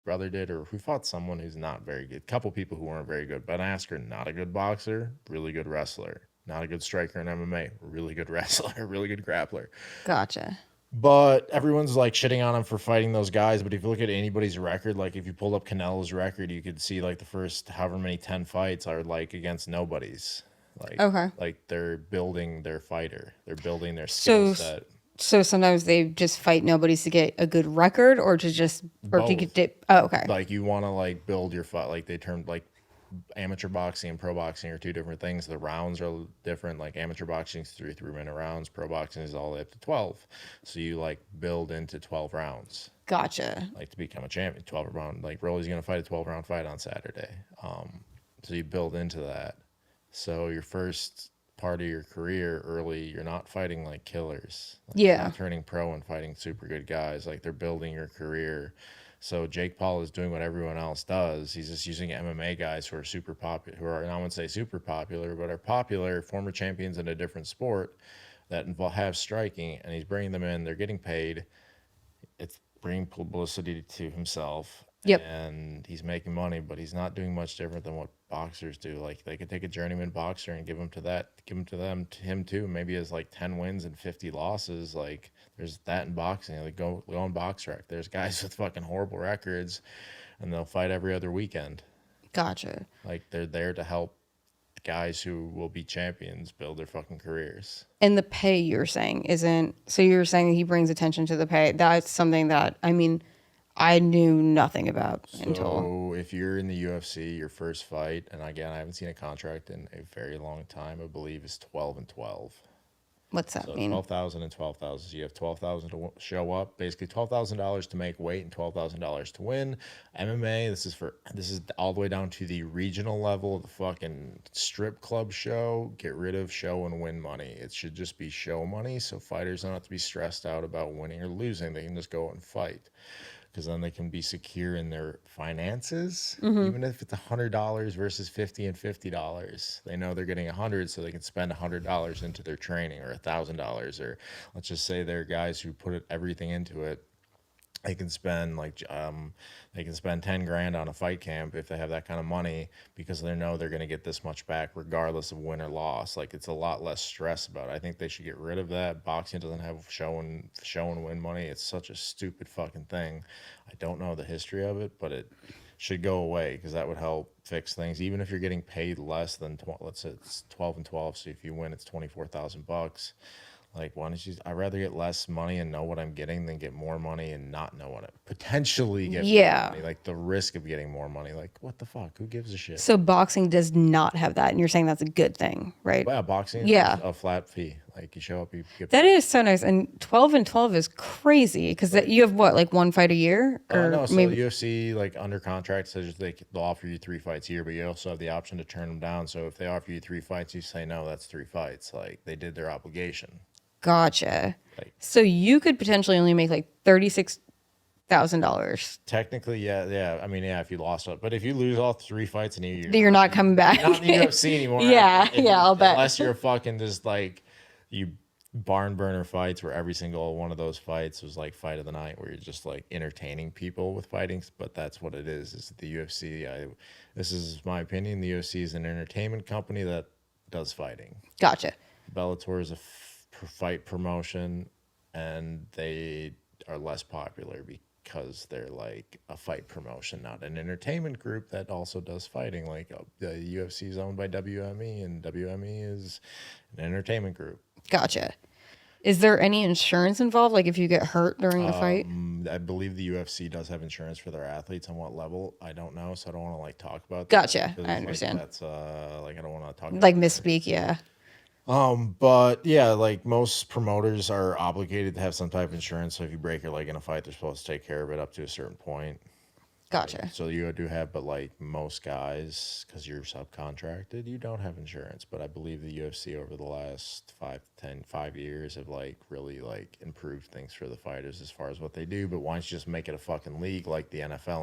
brother did, or who fought someone who's not very good. A couple people who weren't very good. Ben Askren, not a good boxer, really good wrestler. Not a good striker in MMA, really good wrestler, really good grappler. Gotcha. But everyone's like shitting on him for fighting those guys. But if you look at anybody's record, like if you pulled up Canelo's record, you could see like the first however many 10 fights are like against nobodies. Like Okay. like they're building their fighter. They're building their skill So set. so sometimes they just fight nobodies to get a good record or to just or to Both. get oh, okay. Like you want to like build your fight. Like they termed like amateur boxing and pro boxing are two different things. The rounds are different. Like amateur boxing is 3 3-minute rounds. Pro boxing is all the way up to 12. So you like build into 12 rounds. Gotcha. Like to become a champion. 12 round. Like Rolly's gonna fight a 12-round fight on Saturday. So you build into that. So your first part of your career early, you're not fighting like killers. Like you're Yeah. not turning pro and fighting super good guys. Like they're building your career. So Jake Paul is doing what everyone else does. He's just using MMA guys who are super popular, who are, and I wouldn't say super popular, but are popular, former champions in a different sport that involve have striking, and he's bringing them in. They're getting paid. It's bringing publicity to himself, Yep. and he's making money, but he's not doing much different than what boxers do. Like they could take a journeyman boxer and give him to them, to him too. Maybe as like 10 wins and 50 losses. Like there's that in boxing. Like go on box rec. There's guys with fucking horrible records, and they'll fight every other weekend. Gotcha. Like they're there to help guys who will be champions build their fucking careers. And the pay you're saying isn't so you're saying that he brings attention to the pay. That's something that I mean I knew nothing about until So if you're in the UFC, your first fight, and again, I haven't seen a contract in a very long time. I believe is 12-12. what's that So mean? 12,000 and 12,000. So you have 12,000 to show up. Basically, $12,000 to make weight and $12,000 to win. MMA. This is all the way down to the regional level of the fucking strip club show. Get rid of show and win money. It should just be show money, so fighters don't have to be stressed out about winning or losing. They can just go and fight because then they can be secure in their finances. Even if it's $100 versus 50 and $50, they know they're getting 100, so they can spend $100 into their training, or $1,000, or let's just say they're guys who put everything into it. They can spend they can spend 10 grand on a fight camp if they have that kind of money, because they know they're going to get this much back regardless of win or loss. Like it's a lot less stress about it. I think they should get rid of that. Boxing doesn't have show and win money. It's such a stupid fucking thing. I don't know the history of it, but it should go away because that would help fix things. Even if you're getting paid less than let's say it's 12-12, so if you win it's $24,000. Like, why don't you? I'd rather get less money and know what I'm getting than get more money and not know what I potentially get more Yeah. money. Like the risk of getting more money. Like, what the fuck? Who gives a shit? So boxing does not have that, and you're saying that's a good thing, right? Well, yeah, boxing is Yeah. a flat fee. Like you show up, you get. That is so nice. And 12 and 12 is crazy because you have what, like one fight a year? Or No, so maybe. UFC like under contract says they'll offer you 3 fights a year, but you also have the option to turn them down. So if they offer you 3 fights, you say no, that's 3 fights. Like they did their obligation. Gotcha. Like So you could potentially only make like $36,000. technically, yeah, yeah. I mean, yeah, if you lost it, but if you lose all 3 fights in a year, You're not coming back. not in the UFC anymore. Yeah, yeah, I'll bet. Unless you're fucking just like you barn burner fights where every single one of those fights was like fight of the night, where you're just like entertaining people with fighting. But that's what it is. Is the UFC? This is my opinion. The UFC is an entertainment company that does fighting. Gotcha. Bellator is a fight promotion, and they are less popular because they're like a fight promotion, not an entertainment group that also does fighting. Like the UFC is owned by WME, and WME is an entertainment group. Gotcha. Is there any insurance involved? Like if you get hurt during the fight? I believe the UFC does have insurance for their athletes. On what level, I don't know, so I don't want to like talk about that. Gotcha. Because, I understand. Like, that's like I don't want to talk Like about misspeak, yeah. But yeah, like most promoters are obligated to have some type of insurance. So if you break your leg in a fight, they're supposed to take care of it up to a certain point. Gotcha. So you do have, but like most guys, because you're subcontracted, you don't have insurance. But I believe the UFC over the last 5 years have like really like improved things for the fighters as far as what they do. But why don't you just make it a fucking league like the NFL